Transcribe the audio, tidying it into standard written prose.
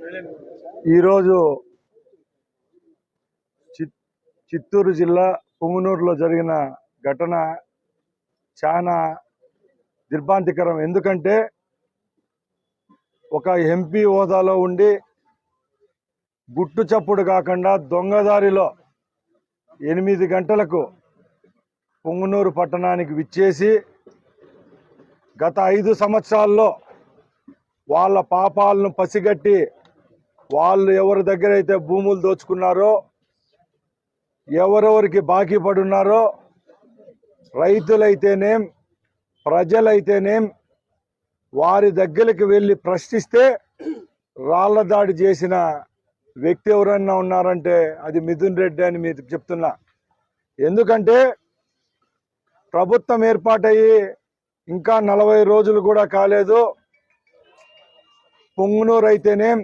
ఈరోజు చిత్తూరు జిల్లా పుంగనూరులో జరిగిన ఘటన చాలా దిగ్భ్రాంతికరం. ఎందుకంటే ఒక ఎంపీ హోదాలో ఉండి గుట్టు చప్పుడు కాకుండా దొంగదారిలో 8 గంటలకు పుంగనూరు పట్టణానికి విచ్చేసి గత 5 సంవత్సరాల్లో వాళ్ళ పాపాలను పసిగట్టి వాళ్ళు ఎవరి దగ్గర అయితే భూములు దోచుకున్నారో, ఎవరెవరికి బాకీ పడున్నారో, రైతులైతేనేం ప్రజలైతేనేం వారి దగ్గరికి వెళ్ళి ప్రశ్నిస్తే రాళ్ల దాడి చేసిన వ్యక్తి ఎవరైనా ఉన్నారంటే అది మిథున్ రెడ్డి అని మీకు చెప్తున్నా. ఎందుకంటే ప్రభుత్వం ఏర్పాటయ్యి ఇంకా 40 రోజులు కూడా కాలేదు. పుంగనూరు అయితేనేం